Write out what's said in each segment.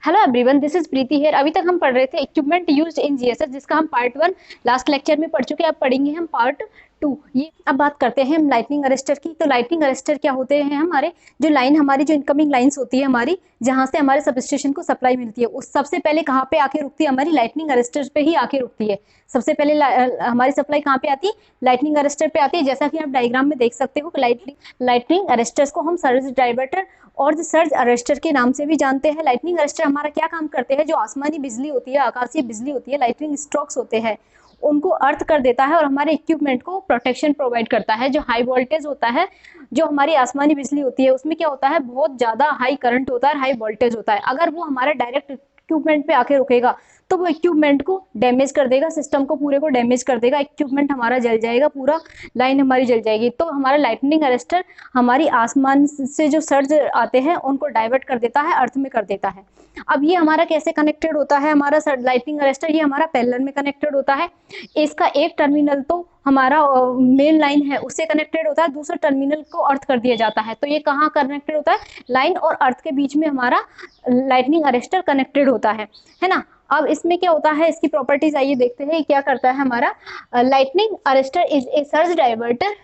Hello everyone, this is Preeti here. अभी तक हम पढ़ रहे थे इक्विपमेंट यूज्ड इन जीएसएस, जिसका हम पार्ट 1 लास्ट लेक्चर में पढ़ चुके हैं। अब पढ़ेंगे हम पार्ट 2। ये अब बात करते हैं हम लाइटनिंग अरेस्टर की। तो लाइटनिंग अरेस्टर क्या होते हैं? हमारे जो लाइन, हमारी जो इनकमिंग लाइंस होती है हमारी, जहां से हमारे सब स्टेशन को सप्लाई मिलती है, उस सबसे पहले कहाँ पे आके रुकती है? हमारी लाइटनिंग अरेस्टर पे ही आके रुकती है। सबसे पहले हमारी सप्लाई कहाँ पे आती है? लाइटनिंग अरेस्टर पे आती है। जैसा कि आप डायग्राम में देख सकते हो, लाइटनिंग अरेस्टर्स को हम सर्ज डाइवर्टर और सर्ज अरेस्टर के नाम से भी जानते हैं। लाइटनिंग अरेस्टर हमारा क्या काम करते हैं? जो आसमानी बिजली होती है, आकाशीय बिजली होती है, लाइटनिंग स्ट्रोक्स होते हैं, उनको अर्थ कर देता है और हमारे इक्विपमेंट को प्रोटेक्शन प्रोवाइड करता है। जो हाई वोल्टेज होता है, जो हमारी आसमानी बिजली होती है, उसमें क्या होता है? बहुत ज्यादा हाई करंट होता है, हाई वोल्टेज होता है। अगर वो हमारे डायरेक्ट इक्विपमेंट पे आके रुकेगा तो वो इक्विपमेंट को डैमेज कर देगा, सिस्टम को पूरे को डैमेज कर देगा, इक्विपमेंट हमारा जल जाएगा, पूरा लाइन हमारी जल जाएगी। तो हमारा लाइटनिंग अरेस्टर हमारी आसमान से जो सर्ज आते हैं उनको डाइवर्ट कर देता है, अर्थ में कर देता है। अब ये हमारा कैसे कनेक्टेड होता है? हमारा लाइटनिंग अरेस्टर ये हमारा पैरेलल में कनेक्टेड होता है। इसका एक टर्मिनल तो हमारा मेन लाइन है उससे कनेक्टेड होता है, दूसरा टर्मिनल को अर्थ कर दिया जाता है। तो ये कहाँ कनेक्टेड होता है? लाइन और अर्थ के बीच में हमारा लाइटनिंग अरेस्टर कनेक्टेड होता है ना। अब इसमें क्या होता है, इसकी प्रॉपर्टीज आइए देखते हैं। क्या करता है हमारा lightning arrester? Is a surge diverter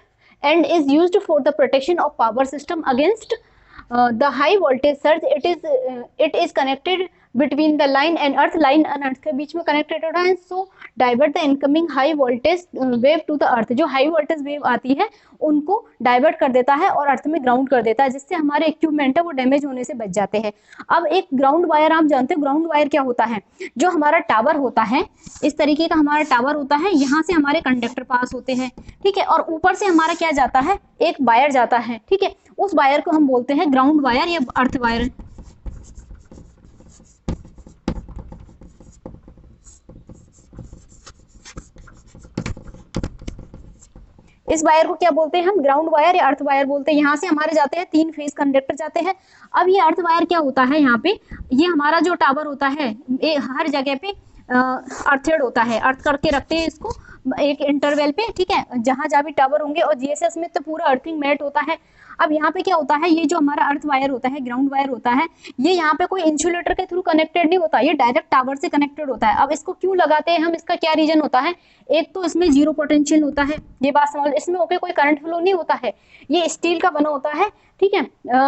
and is used for the protection of power system against the high voltage surge. It is connected between the line and earth. line and earth के बीच में connected होता है। so divert the incoming high voltage wave to the earth. जो high voltage wave आती है उनको divert कर देता है और अर्थ में ग्राउंड कर देता है, जिससे हमारे इक्विपमेंट है वो डैमेज होने से बच जाते हैं। अब एक ग्राउंड वायर, आप जानते हो ग्राउंड वायर क्या होता है? जो हमारा टावर होता है, इस तरीके का हमारा टावर होता है, यहाँ से हमारे कंडक्टर पास होते हैं, ठीक है, और ऊपर से हमारा क्या जाता है? एक वायर जाता है, ठीक है। उस वायर को हम बोलते हैं ग्राउंड वायर या अर्थ वायर। इस वायर को क्या बोलते हैं हम? ग्राउंड वायर या अर्थ वायर बोलते हैं। यहाँ से हमारे जाते हैं 3 फेज कंडक्टर जाते हैं। अब ये अर्थ वायर क्या होता है? यहाँ पे ये हमारा जो टावर होता है, ये हर जगह पे अर्थेड होता है, अर्थ करके रखते हैं इसको एक इंटरवल पे, ठीक है, जहां जहां भी टावर होंगे। और जीएसएस में तो पूरा अर्थिंग मैट होता है। अब यहाँ पे क्या होता है? ये जो हमारा अर्थ वायर होता है, ग्राउंड वायर होता है, ये यहाँ पे कोई इंसुलेटर के थ्रू कनेक्टेड नहीं होता, ये डायरेक्ट टावर से कनेक्टेड होता है। अब इसको क्यों लगाते हैं हम? इसका क्या रीजन होता है? एक तो इसमें जीरो पोटेंशियल होता है, ये बात समझ। इसमें ओके कोई करंट फ्लो नहीं होता है, ये स्टील का बना होता है, ठीक है,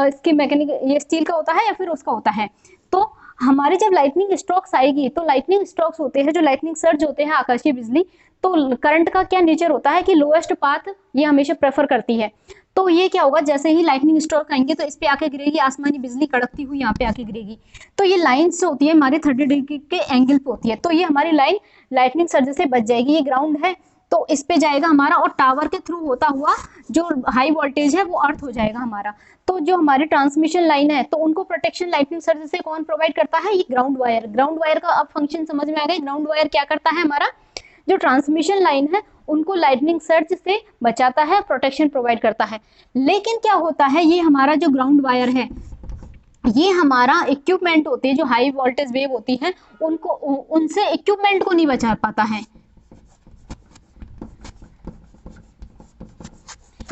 इसकी मैकेनिक ये स्टील का होता है या फिर उसका होता है। तो हमारे जब लाइटनिंग स्ट्रोक्स आएगी, तो लाइटनिंग स्ट्रोक्स होते हैं, जो लाइटनिंग सर्ज होते हैं, आकाशीय बिजली, तो करंट का क्या नेचर होता है कि लोएस्ट पाथ ये हमेशा प्रेफर करती है। तो ये क्या होगा? जैसे ही लाइटनिंग स्ट्रोक आएंगे तो इस पे आके गिरेगी, आसमानी बिजली कड़कती हुई यहाँ पे आके गिरेगी। तो ये लाइन से होती है हमारी 30 डिग्री के एंगल पे होती है। तो ये हमारी लाइन लाइटनिंग सर्ज से बच जाएगी। ये ग्राउंड है तो इस पे जाएगा हमारा, और टावर के थ्रू होता हुआ जो हाई वोल्टेज है वो अर्थ हो जाएगा हमारा। तो जो हमारी ट्रांसमिशन लाइन है, तो उनको प्रोटेक्शन लाइटनिंग सर्ज से कौन प्रोवाइड करता है? ये ग्राउंड वायर। ग्राउंड वायर का अब फंक्शन समझ में आ गया। ग्राउंड वायर क्या करता है? हमारा जो ट्रांसमिशन लाइन है उनको लाइटनिंग सर्ज से बचाता है, प्रोटेक्शन प्रोवाइड करता है। लेकिन क्या होता है, ये हमारा जो ग्राउंड वायर है, ये हमारा इक्विपमेंट होते हैं, जो हाई वोल्टेज वेव होती है उनको, उनसे इक्विपमेंट को नहीं बचा पाता है।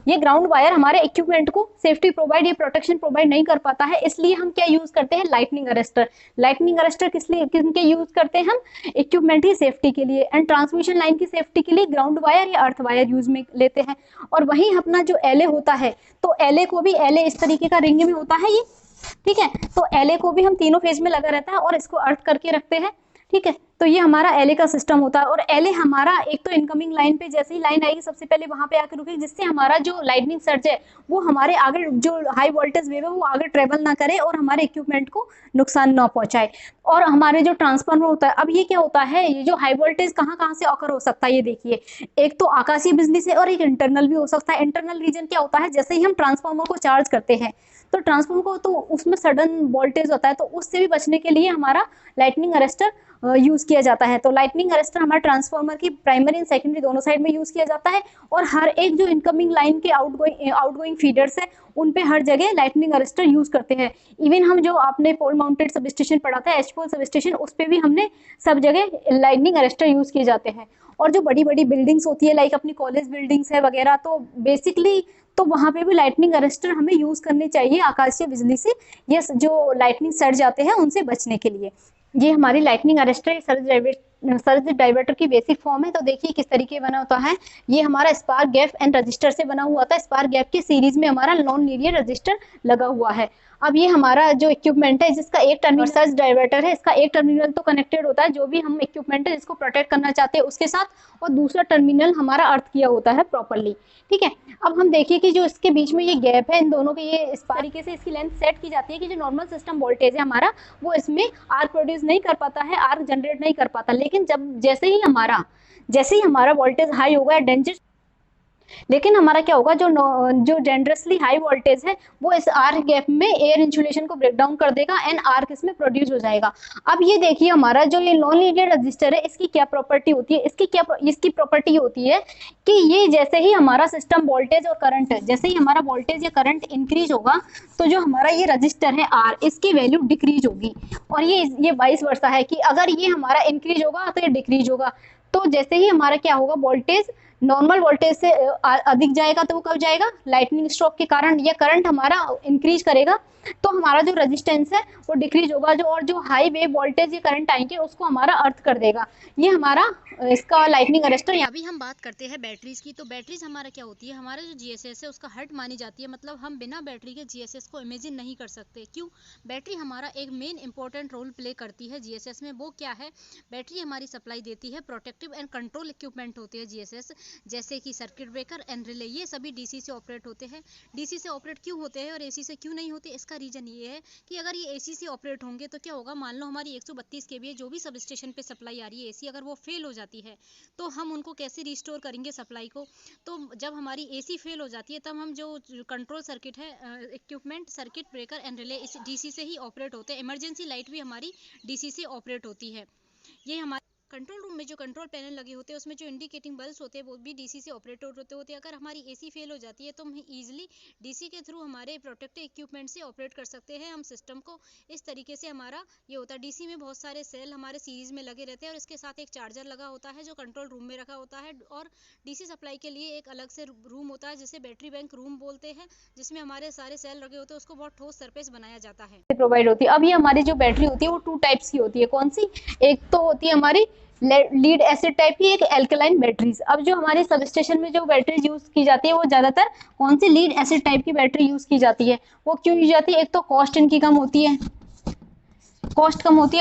ये ग्राउंड वायर हमारे इक्विपमेंट को सेफ्टी प्रोवाइड, ये प्रोटेक्शन प्रोवाइड नहीं कर पाता है। इसलिए हम क्या यूज करते हैं? Lightning arrester. लाइटनिंग अरेस्टर किनके यूज करते हैं हम? इक्विपमेंट की सेफ्टी के लिए एंड ट्रांसमिशन लाइन की सेफ्टी के लिए ग्राउंड वायर या अर्थ वायर यूज में लेते हैं। और वहीं अपना जो एलए होता है, तो एलए को भी, एलए इस तरीके का रिंग में होता है ये, ठीक है, तो एलए को भी हम तीनों फेज में लगा रहता है और इसको अर्थ करके रखते हैं, ठीक है। तो ये हमारा एलए का सिस्टम होता है। और एलए हमारा एक तो इनकमिंग लाइन पे जैसे ही लाइन आएगी सबसे पहले वहां पे आकर रुकेगी, जिससे हमारा जो लाइटनिंग सर्ज है वो हमारे आगे जो हाई वोल्टेज वेव है वो आगे ट्रेवल ना करे और हमारे इक्विपमेंट को नुकसान ना पहुंचाए। और हमारे जो ट्रांसफार्मर होता है, अब ये क्या होता है? ये जो हाई वोल्टेज कहाँ कहाँ से ऑकर हो सकता है, ये देखिए, एक तो आकाशीय बिजली से और एक इंटरनल भी हो सकता है। इंटरनल रीजन क्या होता है? जैसे ही हम ट्रांसफार्मर को चार्ज करते हैं तो ट्रांसफार्मर को, तो उसमें सडन वोल्टेज होता है, तो उससे भी बचने के लिए हमारा लाइटनिंग अरेस्टर यूज किया जाता है। तो लाइटनिंग अरेस्टर हमारे ट्रांसफार्मर की प्राइमरी एंड सेकेंडरी दोनों साइड में यूज किया जाता है, और हर एक जो इनकमिंग लाइन के आउटगोइंग फीडर्स है उन पे हर जगह लाइटनिंग अरेस्टर यूज करते हैं। इवन हम जो आपने पोल माउंटेड सब स्टेशन पढ़ा था, एच पोल सब स्टेशन, उस पे भी हमने सब जगह लाइटनिंग अरेस्टर यूज किए जाते हैं। और जो बड़ी बड़ी बिल्डिंग्स होती है, लाइक अपनी कॉलेज बिल्डिंग्स है वगैरह, तो बेसिकली तो वहां पे भी लाइटनिंग अरेस्टर हमें यूज करने चाहिए आकाशीय बिजली से, ये जो लाइटनिंग सर्ज जाते हैं उनसे बचने के लिए। ये हमारी लाइटनिंग अरेस्टर सर्ज डाइवर्टर की बेसिक फॉर्म है। तो देखिए किस तरीके बना होता है। ये हमारा स्पार्क गैप एंड रजिस्टर से बना हुआ था। स्पार्क गैप की सीरीज में हमारा नॉन लीनियर रजिस्टर लगा हुआ है। अब ये हमारा जो इक्विपमेंट है जिसका एक टर्मिनल सर्ज डाइवर्टर है, इसका एक टर्मिनल तो कनेक्टेड होता है जो भी हम इक्विपमेंट है जिसको प्रोटेक्ट करना चाहते हैं उसके साथ, और दूसरा टर्मिनल हमारा अर्थ किया होता है प्रॉपरली। ठीक है, अब हम देखिए कि जो इसके बीच में ये गैप है इन दोनों के, ये इस तरीके से इसकी लेंथ सेट की जाती है कि जो नॉर्मल सिस्टम वोल्टेज है हमारा वो इसमें आर्क प्रोड्यूस नहीं कर पाता है, आर्क जनरेट नहीं कर पाता। लेकिन जैसे ही हमारा वोल्टेज हाई होगा, लेकिन हमारा क्या होगा, जो डेंजरसली हाई वोल्टेज है वो इस आर्क गैप में एयर इंसुलेशन को ब्रेक डाउन कर देगा एंड आर्क इसमें प्रोड्यूस हो जाएगा। अब ये देखिए हमारा जो ये नॉन लीनियर रजिस्टर है इसकी क्या प्रॉपर्टी होती है, इसकी प्रॉपर्टी होती है कि ये जैसे ही हमारा सिस्टम वोल्टेज और करंट है, जैसे ही हमारा वोल्टेज या करंट इंक्रीज होगा तो जो हमारा ये रजिस्टर है आर, इसकी वैल्यू डिक्रीज होगी। और ये वाइस वर्सा है कि अगर ये हमारा इंक्रीज होगा तो ये डिक्रीज होगा। तो जैसे ही हमारा क्या होगा, वोल्टेज नॉर्मल वोल्टेज से अधिक जाएगा तो वो कब जाएगा, लाइटनिंग स्ट्रोक के कारण, या करंट हमारा इंक्रीज करेगा तो हमारा जो रेजिस्टेंस है वो डिक्रीज होगा, और जो हाई वेव वोल्टेज या करंट आएंगे उसको हमारा अर्थ कर देगा। ये हमारा इसका लाइटनिंग अरेस्टर। अभी हम बात करते हैं बैटरीज की। तो बैटरीज हमारा क्या होती है, हमारा जो जीएसएस है उसका हर्ट मानी जाती है, मतलब हम बिना बैटरी के जीएसएस को इमेजिन नहीं कर सकते। क्यों? बैटरी हमारा एक मेन इंपॉर्टेंट रोल प्ले करती है जीएसएस में। वो क्या है, बैटरी हमारी सप्लाई देती है प्रोटेक्टिव एंड कंट्रोल इक्विपमेंट होते हैं जीएसएस, जैसे कि सर्किट ब्रेकर एंड रिले। ये सभी डीसी से ऑपरेट होते हैं। डीसी से ऑपरेट क्यों होते हैं और एसी से क्यों नहीं होते, इसका रीजन ये है कि अगर ये एसी से ऑपरेट होंगे तो क्या होगा, मान लो हमारी 132 केवीए जो भी सब स्टेशन पे सप्लाई आ रही है एसी, अगर वो फेल हो जाती है तो हम उनको कैसे रिस्टोर करेंगे सप्लाई को। तो जब हमारी एसी फेल हो जाती है तब हम जो कंट्रोल सर्किट है, equipment, circuit breaker and relay, इस डीसी से ही ऑपरेट होते हैं। इमरजेंसी लाइट भी हमारी डीसी से ऑपरेट होती है। ये हमारे कंट्रोल रूम में जो कंट्रोल पैनल लगे होते हैं उसमें जो इंडिकेटिंग बल्ब्स होते हैं वो भी डीसी से ऑपरेट होते हैं। अगर हमारी एसी फेल हो जाती है तो हम इजीली डीसी के थ्रू हमारे प्रोटेक्टिव इक्विपमेंट से ऑपरेट कर सकते हैं हम सिस्टम को। इस तरीके से हमारा ये होता है। डीसी में बहुत सारे सेल हमारे सीरीज में लगे रहते हैं और इसके साथ एक चार्जर लगा होता है जो कंट्रोल रूम में रखा होता है, और डीसी सप्लाई के लिए एक अलग से रूम होता है जिसे बैटरी बैंक रूम बोलते हैं, जिसमें हमारे सारे सेल लगे होते हैं। उसको बहुत ठोस सरफेस बनाया जाता है, प्रोवाइड होती है। अब ये हमारी जो बैटरी होती है वो 2 टाइप्स की होती है। कौन सी? एक तो होती है हमारी लीड एसिड टाइप की, एक एल्कलाइन बैटरीज। अब जो हमारे सब स्टेशन में जो बैटरीज यूज की जाती है वो ज्यादातर कौन सी, लीड एसिड टाइप की बैटरी यूज की जाती है। वो क्यों यूज जाती है? एक तो कॉस्ट इनकी कम होती है,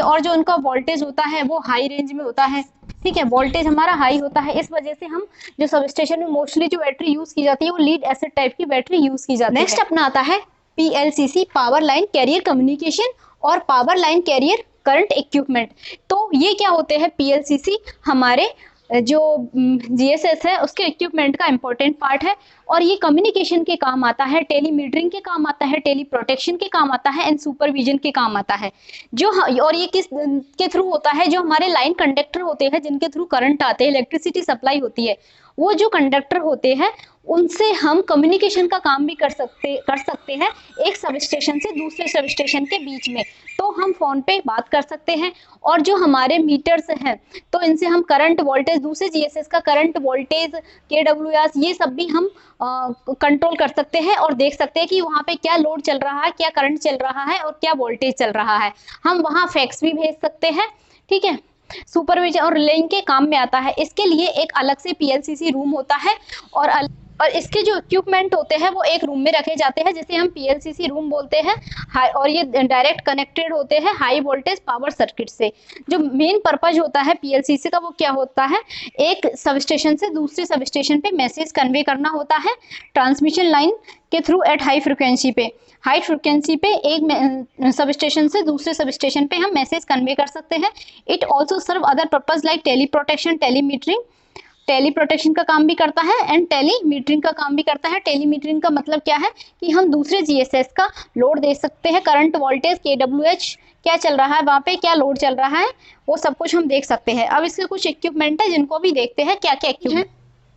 और जो उनका वोल्टेज होता है वो हाई रेंज में होता है। ठीक है, वोल्टेज हमारा हाई होता है, इस वजह से हम जो सब स्टेशन में मोस्टली जो बैटरी यूज की जाती है वो लीड एसिड टाइप की बैटरी यूज की जाती है। नेक्स्ट अपना आता है पीएलसीसी, पावर लाइन कैरियर कम्युनिकेशन और power line career current equipment. तो ये क्या होते हैं? पीएलसीसी हमारे जो जीएसएस है उसके इक्विपमेंट का इंपॉर्टेंट पार्ट है, और ये कम्युनिकेशन के काम आता है, टेलीमीटरिंग के काम आता है, टेली प्रोटेक्शन के काम आता है एंड सुपरविजन के काम आता है। और ये किस के थ्रू होता है? जो हमारे लाइन कंडक्टर होते हैं जिनके थ्रू करंट आते हैं, इलेक्ट्रिसिटी सप्लाई होती है, वो जो कंडक्टर होते हैं उनसे हम कम्युनिकेशन का काम भी कर सकते हैं एक सब स्टेशन से दूसरे सब स्टेशन के बीच में। तो हम फोन पे बात कर सकते हैं, और जो हमारे मीटर्स हैं तो इनसे हम करंट वोल्टेज, दूसरे जीएसएस का करंट वोल्टेज, केडब्ल्यूआर, ये सब भी हम कंट्रोल कर सकते हैं और देख सकते हैं कि वहाँ पे क्या लोड चल रहा है, क्या करंट चल रहा है और क्या वोल्टेज चल रहा है। हम वहाँ फैक्स भी भेज सकते हैं। ठीक है, सुपरविजन और रिलेइंग के काम में आता है। इसके लिए एक अलग से पीएलसीसी रूम होता है, और इसके जो इक्विपमेंट होते हैं वो एक रूम में रखे जाते हैं जिसे हम पीएलसीसी रूम बोलते हैं। और ये डायरेक्ट कनेक्टेड होते हैं हाई वोल्टेज पावर सर्किट से। जो मेन पर्पज होता है पीएलसीसी का वो क्या होता है? एक सब स्टेशन से दूसरे सब स्टेशन पे मैसेज कन्वे करना होता है ट्रांसमिशन लाइन के थ्रू एट हाई फ्रिक्वेंसी पे एक सब स्टेशन से दूसरे सब स्टेशन पे हम मैसेज कन्वे कर सकते हैं। It also serve other purpose like tele protection, telemetering, tele protection का काम भी करता है एंड टेलीमीटरिंग का काम भी करता है। टेलीमीटरिंग का मतलब क्या है कि हम दूसरे जीएसएस का लोड देख सकते हैं, करंट, वोल्टेज, केडब्ल्यूएच क्या चल रहा है, वहाँ पे क्या लोड चल रहा है, वो सब कुछ हम देख सकते हैं। अब इसके कुछ इक्विपमेंट है जिनको भी देखते हैं क्या क्या इक्विपमेंट।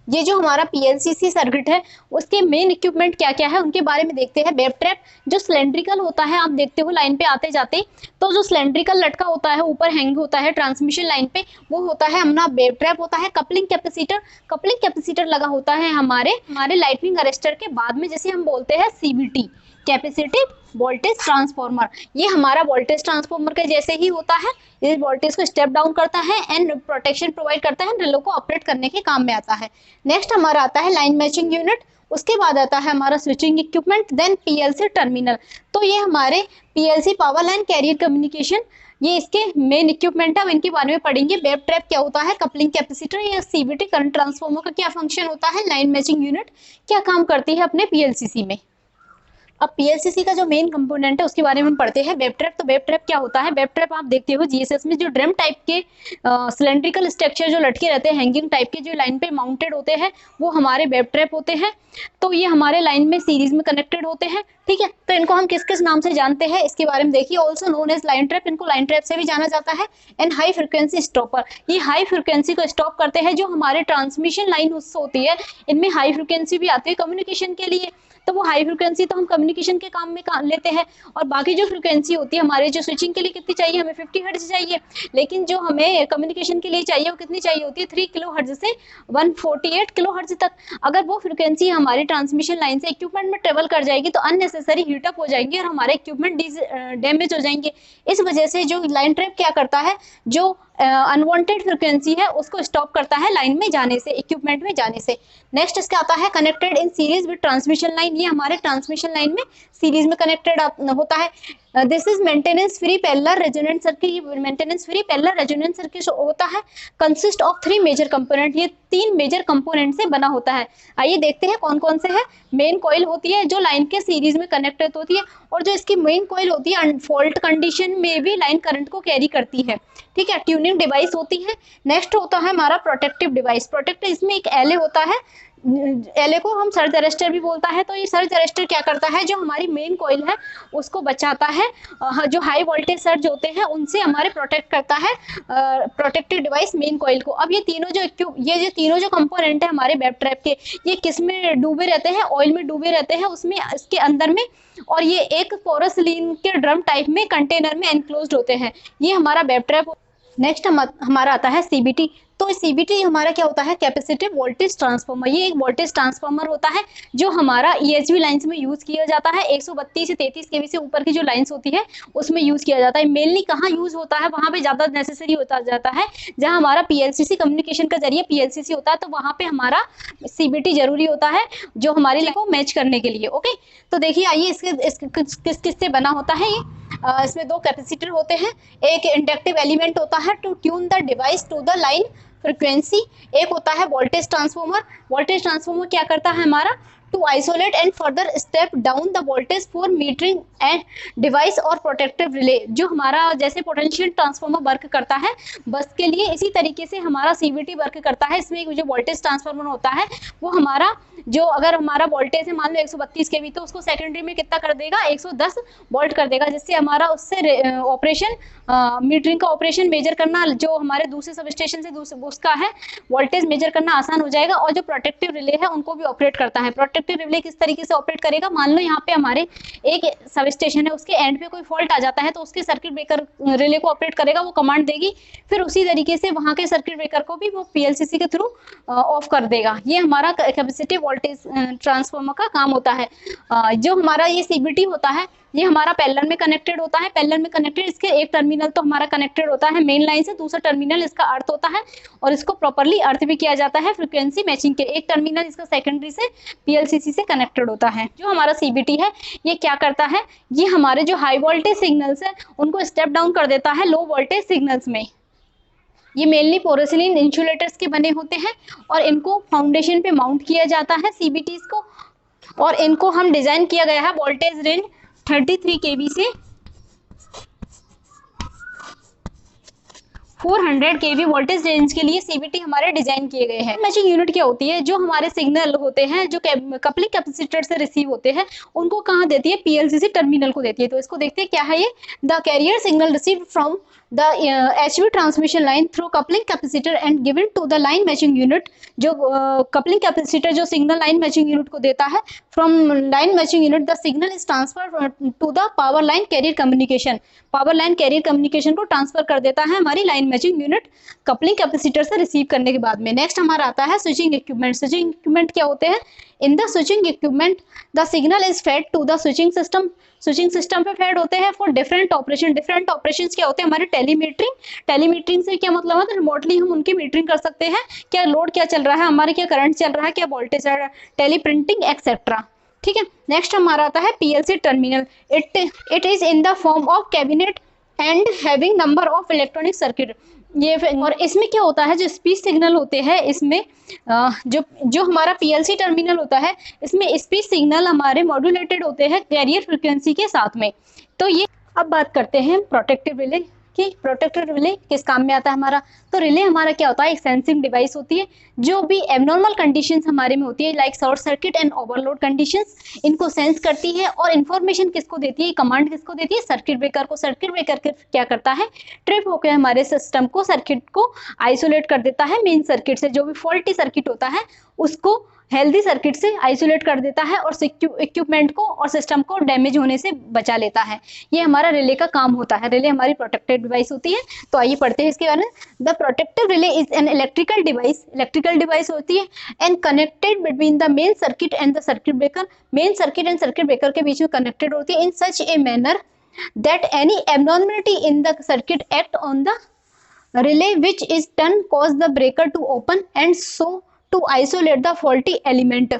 ये जो हमारा पीएलसीसी सर्किट है उसके मेन इक्विपमेंट क्या क्या है उनके बारे में देखते हैं। वेब ट्रैप जो सिलेंड्रिकल होता है, आप देखते हो लाइन पे आते जाते, तो जो सिलेंड्रिकल लटका होता है ऊपर हैंग होता है ट्रांसमिशन लाइन पे, वो होता है अपना वेब ट्रैप होता है। कपलिंग कैपेसिटर लगा होता है हमारे लाइटनिंग अरेस्टर के बाद में, जैसे हम बोलते हैं सीबीटी, कैपेसिटिव वोल्टेज ट्रांसफार्मर। ये हमारा वोल्टेज ट्रांसफार्मर के जैसे ही होता है, इस वोल्टेज को स्टेप डाउन करता है एंड प्रोटेक्शन प्रोवाइड करता है, रिले को ऑपरेट करने के काम में आता है। नेक्स्ट हमारा आता है लाइन मैचिंग यूनिट, उसके बाद आता है हमारा switching equipment, then PLC terminal. तो ये हमारे PLC power line carrier communication, ये इसके मेन इक्विपमेंट है, अब इनके बारे में पढ़ेंगे। वेब ट्रैप क्या होता है, कपलिंग कैपेसिटर या सीबीटी करंट ट्रांसफार्मर का क्या फंक्शन होता है, लाइन मैचिंग यूनिट क्या काम करती है अपने पीएलसीसी में। अब पीएलसीसी का जो मेन कंपोनेंट है उसके बारे में हम पढ़ते हैं। वेब ट्रैप, तो वेब ट्रैप क्या होता है, वेब ट्रैप आप देखते हो जीएसएस में जो ड्रम टाइप के सिलेंड्रिकल स्ट्रक्चर जो लटके रहते हैं, हैंगिंग टाइप के जो लाइन पे माउंटेड होते हैं, वो हमारे वेब ट्रैप होते हैं। तो ये हमारे लाइन में सीरीज में कनेक्टेड होते हैं, ठीक है। तो इनको हम किस किस नाम से जानते हैं इसके बारे में देखिए। Also known as line trap, इनको लाइन ट्रैप से भी जाना जाता है। एंड हाई फ्रिक्वेंसी स्टॉपर, ये हाई फ्रिक्वेंसी को स्टॉप करते हैं। जो हमारे ट्रांसमिशन लाइन होती है, इनमें हाई फ्रिक्वेंसी भी आती है कम्युनिकेशन के लिए, तो वो हाई फ्रिक्वेंसी तो हम कम्युनिकेशन के काम में लेते हैं। और बाकी जो फ्रिक्वेंसी होती है हमारे जो स्विचिंग के लिए कितनी चाहिए, हमें 50 हर्ट्ज चाहिए, लेकिन जो हमें कम्युनिकेशन के लिए चाहिए वो कितनी चाहिए होती है, 3 किलो हर्ट्ज से 148 किलो हर्ट्ज तक। अगर वो फ्रिक्वेंसी हमारी ट्रांसमिशन लाइन से इक्विपमेंट में ट्रेवल कर जाएगी तो अननेसेसरी हीटअप हो जाएंगे और हमारे इक्विपमेंट डैमेज हो जाएंगे। इस वजह से जो लाइन ट्रैप क्या करता है, जो अनवांटेड फ्रिक्वेंसी है उसको स्टॉप करता है लाइन में जाने से, इक्विपमेंट में जाने से। नेक्स्ट इसका आता है connected in series with transmission line, ये हमारे ट्रांसमिशन लाइन में सीरीज में कनेक्टेड होता है। This is maintenance free parallel resonant circuit, ये maintenance free parallel resonant circuit होता है। कंसिस्ट ऑफ 3 मेजर कंपोनेंट, ये 3 मेजर कंपोनेंट से बना होता है। आइए देखते हैं कौन कौन से हैं। मेन कॉइल होती है जो लाइन के सीरीज में कनेक्टेड होती है, और जो इसकी मेन कॉइल होती है फॉल्ट कंडीशन में भी लाइन करंट को कैरी करती है, ठीक है। ट्यूनिंग डिवाइस होती है। नेक्स्ट होता है हमारा प्रोटेक्टिव डिवाइस, प्रोटेक्टिव, इसमें एक एले होता है, एले को हम सर्ज अरेस्टर भी बोलता है। तो ये सर्ज अरेस्टर क्या करता है, जो हमारी मेन कॉइल है उसको बचाता है, जो हाई वोल्टेज सर्ज होते हैं उनसे हमारे प्रोटेक्ट करता है प्रोटेक्टिव डिवाइस मेन कॉइल को। अब ये तीनों जो कंपोनेंट है हमारे वेब ट्रैप के, ये किस में डूबे रहते हैं, ऑयल में डूबे रहते हैं उसमें, इसके अंदर में, और ये एक पोरोसिलिन के ड्रम टाइप में कंटेनर में एनक्लोज्ड होते हैं। ये हमारा वेब ट्रैप। नेक्स्ट हमारा आता है सीबीटी। तो सीबीटी हमारा क्या होता है, कैपेसिटिव वोल्टेज ट्रांसफार्मर। ये एक वोल्टेज ट्रांसफार्मर होता है जो हमारा ईएचवी लाइंस में यूज किया जाता है। 132 से 33 केवी से ऊपर की जो लाइंस होती है उसमें यूज किया जाता है। मेनली कहाँ यूज होता है, वहां पे ज्यादा नेसेसरी होता जाता है जहां हमारा पीएलसीसी कम्युनिकेशन का जरिए पीएलसीसी होता है, तो वहां पे हमारा सीबीटी जरूरी होता है जो हमारे लिए को मैच करने के लिए। ओके, तो देखिए आइए इसके किस से बना होता है ये। इसमें 2 कैपेसिटर होते हैं, एक इंडक्टिव एलिमेंट होता है to tune the device to the line frequency, एक होता है वोल्टेज ट्रांसफार्मर। वोल्टेज ट्रांसफार्मर क्या करता है हमारा, to isolate and further step down the voltage for metering and device और प्रोटेक्टिव रिले। जो हमारा जैसे पोटेंशियल ट्रांसफार्मर वर्क करता है बस के लिए, इसी तरीके से हमारा सीबीटी वर्क करता है। इसमें जो वोल्टेज ट्रांसफार्मर होता है वो हमारा जो अगर हमारा वोल्टेज है मान लो 132 केवी, तो उसको सेकेंडरी में कितना कर देगा, 110 वोल्ट कर देगा, जिससे हमारा उससे ऑपरेशन मीटरिंग का ऑपरेशन मेजर करना, जो हमारे दूसरे सब स्टेशन से उसका है वोल्टेज मेजर करना आसान हो जाएगा। और जो प्रोटेक्टिव रिले है उनको भी ऑपरेट करता है। प्रोटेक्टिव रिले किस तरीके से ऑपरेट करेगा, मान लो यहाँ पे हमारे एक सब स्टेशन है, उसके एंड पे कोई फॉल्ट आ जाता है तो उसके सर्किट ब्रेकर रिले को ऑपरेट करेगा, वो कमांड देगी, फिर उसी तरीके से वहां के सर्किट ब्रेकर को भी वो पीएलसीसी के थ्रू ऑफ कर देगा। ये हमारा कैपेसिटिव वोल्टेज ट्रांसफार्मर का काम होता है। जो हमारा ये सीबीटी होता है ये हमारा पैरेलल में कनेक्टेड होता है। पैरेलल में कनेक्टेड, इसके एक टर्मिनल तो हमारा कनेक्टेड होता है मेन लाइन से, दूसरा टर्मिनल इसका अर्थ होता है और इसको प्रॉपर्ली अर्थ भी किया जाता है फ्रीक्वेंसी मैचिंग के। एक टर्मिनल इसका सेकेंडरी से पीएलसीसी से कनेक्टेड होता है। जो हमारा सीबीटी है ये क्या करता है, ये हमारे जो हाई वोल्टेज सिग्नल्स है उनको स्टेप डाउन कर देता है लो वोल्टेज सिग्नल्स में। ये मेनली पोरोसिलिन इंसुलेटर्स के बने होते हैं और इनको फाउंडेशन पे माउंट किया जाता है सीबीटीज को, और इनको हम डिजाइन किया गया है वोल्टेज रेंज 33 केवी से 400 kV वोल्टेज रेंज के लिए CVT हमारे डिजाइन किए गए हैं। मैचिंग यूनिट क्या होती है? जो हमारे सिग्नल होते हैं जो कपलिंग कैपेसिटर से रिसीव होते हैं उनको कहाँ देती है? PLCC टर्मिनल को देती है। तो इसको देखते हैं क्या है ये। The carrier signal received from the HV transmission line through coupling capacitor and given to the line matching unit. जो कपलिंग कैपेसिटर जो सिग्नल लाइन मैचिंग यूनिट को देता है, from line matching unit the signal is transfer to the power line carrier communication. Power line carrier communication को transfer कर देता है हमारी line matching unit coupling capacitor से रिसीव करने के बाद में। नेक्स्ट हमारा आता है स्विचिंग इक्विपमेंट। स्विचिंग इक्विपमेंट क्या होते हैं? In the switching equipment the signal is fed to the switching system. Switching system पे फेड होते हैं for different operation. Different operations क्या होते हैं? हमारे टेलीमीटरिंग। टेलीमीटरिंग से क्या मतलब है? तो रिमोटली हम उनकी मीटरिंग कर सकते हैं, क्या लोड क्या चल रहा है हमारे, क्या करंट चल रहा है, क्या वोल्टेज चल रहा है, टेलीप्रिंटिंग एक्सेट्रा। ठीक है। नेक्स्ट हमारा आता है PLC terminal. It is in the form of cabinet and having number of electronic circuit. ये और इसमें क्या होता है? जो स्पीच सिग्नल होते हैं इसमें जो हमारा PLC टर्मिनल होता है इसमें स्पीच सिग्नल हमारे मॉड्यूलेटेड होते हैं कैरियर फ्रिक्वेंसी के साथ में। तो ये अब बात करते हैं प्रोटेक्टिव रिले कि प्रोटेक्टिव रिले किस काम में आता है हमारा। तो रिले हमारा क्या होता है? एक सेंसिंग डिवाइस होती है जो भी एबनॉर्मल कंडीशंस हमारे में होती है like short circuit and overload conditions, इनको सेंस करती है और इन्फॉर्मेशन किसको देती है? कमांड किसको देती है? सर्किट ब्रेकर को। सर्किट ब्रेकर क्या करता है? ट्रिप होकर हमारे सिस्टम को, सर्किट को आइसोलेट कर देता है मेन सर्किट से। जो भी फॉल्टी सर्किट होता है उसको हेल्दी सर्किट से आइसोलेट कर देता है और इक्विपमेंट को और सिस्टम को डैमेज होने से बचा लेता है। ये हमारा रिले का काम होता है। रिले हमारी प्रोटेक्टेड डिवाइस होती है। तो आइए पढ़ते हैं इसके बारे में। The protective relay is an electrical device. Electrical device होती है and connected between the main circuit and the circuit breaker. Main circuit and circuit breaker के बीच में कनेक्टेड होती है in such a manner that any abnormality in the circuit act on the relay which is turn cause the breaker to open and so to isolate the faulty element.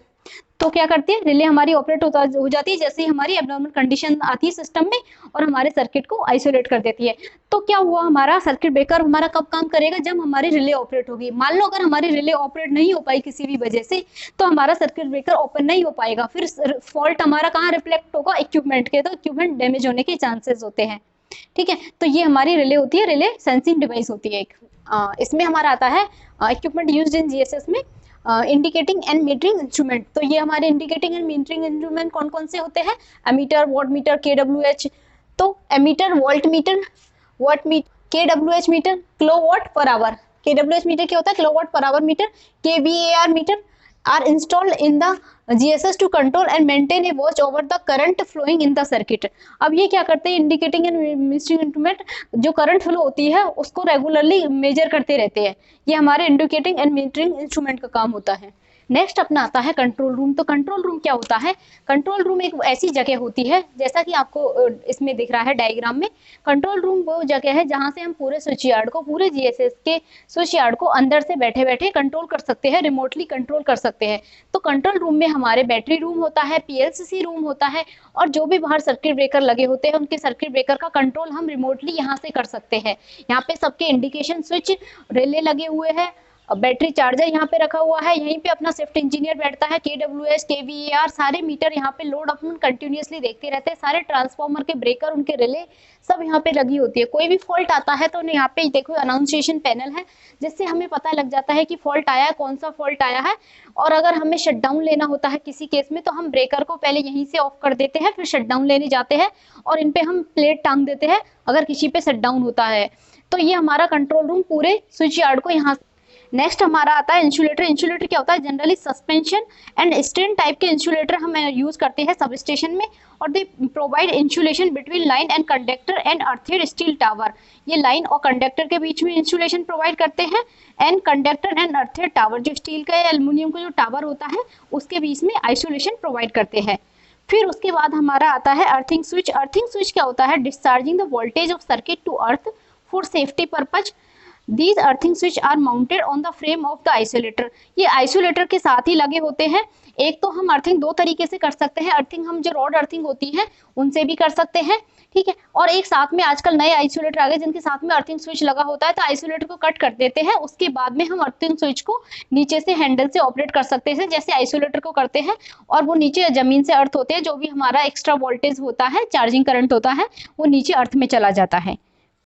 तो क्या करती है? Relay हमारी operate हो जाती है जैसे ही हमारी एबनॉर्मल कंडीशन आती है सिस्टम में और हमारे सर्किट को आइसोलेट कर देती है। तो क्या हुआ? हमारा सर्किट ब्रेकर हमारा कब काम करेगा? जब हमारी रिले ऑपरेट होगी। मान लो अगर हमारी रिले ऑपरेट नहीं हो पाई किसी भी वजह से तो हमारा सर्किट ब्रेकर ओपन नहीं हो पाएगा। फिर फॉल्ट हमारा कहाँ रिफ्लेक्ट होगा? इक्विपमेंट के। तो इक्विपमेंट डैमेज होने के चांसेस होते हैं। ठीक है। तो ये हमारी रिले होती है, रिले सेंसिंग डिवाइस होती है एक। इसमें हमारा आता है इक्विपमेंट यूज्ड इन GSS में इंडिकेटिंग एंड मीटरिंग इंस्ट्रूमेंट। तो ये हमारे इंडिकेटिंग एंड मीटरिंग इंस्ट्रूमेंट कौन कौन से होते हैं? Ammeter, volt meter, KWH। तो ammeter, volt meter, KWH meter, kilowatt per hour. KWH meter क्या होता है? Kilowatt per hour meter. kVAR meter are installed in the GSS to control and maintain a watch over the current flowing in the circuit। अब ये क्या करते हैं? Indicating and metering instrument जो current flow होती है उसको रेगुलरली मेजर करते रहते हैं। ये हमारे इंडिकेटिंग एंड मीटरिंग इंस्ट्रूमेंट का काम होता है। नेक्स्ट अपना आता है कंट्रोल रूम। तो कंट्रोल रूम क्या होता है? कंट्रोल रूम एक ऐसी जगह होती है जैसा कि आपको इसमें दिख रहा है डायग्राम में। कंट्रोल रूम वो जगह है जहां से हम पूरे स्विच यार्ड को, पूरे GSS के स्विच यार्ड को अंदर से बैठे बैठे कंट्रोल कर सकते हैं, रिमोटली कंट्रोल कर सकते हैं। तो कंट्रोल रूम में हमारे बैटरी रूम होता है, PLCC रूम होता है और जो भी बाहर सर्किट ब्रेकर लगे होते हैं उनके सर्किट ब्रेकर का कंट्रोल हम रिमोटली यहाँ से कर सकते हैं। यहाँ पे सबके इंडिकेशन स्विच, रिले लगे हुए हैं, बैटरी चार्जर यहाँ पे रखा हुआ है। यहीं पे अपना शिफ्ट इंजीनियर बैठता है। KWH, kVAR सारे मीटर यहाँ पे लोड अपन कंटिन्यूअसली देखते रहते हैं। सारे ट्रांसफार्मर के ब्रेकर, उनके रिले सब यहाँ पे लगी होती है। कोई भी फॉल्ट आता है तो यहाँ पे देखो अनाउंसिएशन पैनल है जिससे हमें पता लग जाता है कि फॉल्ट आया है, कौन सा फॉल्ट आया है। और अगर हमें शटडाउन लेना होता है किसी केस में तो हम ब्रेकर को पहले यहीं से ऑफ कर देते हैं, फिर शटडाउन लेने जाते हैं और इन पे हम प्लेट टांग देते हैं अगर किसी पे शटडाउन होता है। तो ये हमारा कंट्रोल रूम पूरे स्विच यार्ड को यहाँ। नेक्स्ट हमारा आता है इंसुलेटर। इंसुलेटर क्या होता है? Generally suspension and strain type के इंसुलेटर हम यूज करते हैं सब स्टेशन में और they provide insulation between line and conductor and earthed steel tower. ये लाइन और कंडक्टर के बीच में इंसुलेशन प्रोवाइड करते हैं and conductor and earthed tower जो स्टील का या एल्युमिनियम का जो टावर होता है उसके बीच में आइसोलेशन प्रोवाइड करते हैं। फिर उसके बाद हमारा आता है अर्थिंग स्विच। अर्थिंग स्विच क्या होता है? Discharging the voltage of circuit to earth for safety purpose. These earthing switch are mounted on the frame of the isolator। ये आइसोलेटर के साथ ही लगे होते हैं। एक तो हम अर्थिंग दो तरीके से कर सकते हैं। अर्थिंग हम जो रॉड अर्थिंग होती है उनसे भी कर सकते हैं, ठीक है। और एक साथ में आजकल नए आइसोलेटर आ गए जिनके साथ में अर्थिंग स्विच लगा होता है। तो आइसोलेटर को कट कर देते हैं, उसके बाद में हम अर्थिंग स्विच को नीचे से हैंडल से ऑपरेट कर सकते हैं जैसे आइसोलेटर को करते हैं। और वो नीचे जमीन से अर्थ होते हैं, जो भी हमारा एक्स्ट्रा वोल्टेज होता है, चार्जिंग करंट होता है, वो नीचे अर्थ में चला जाता है।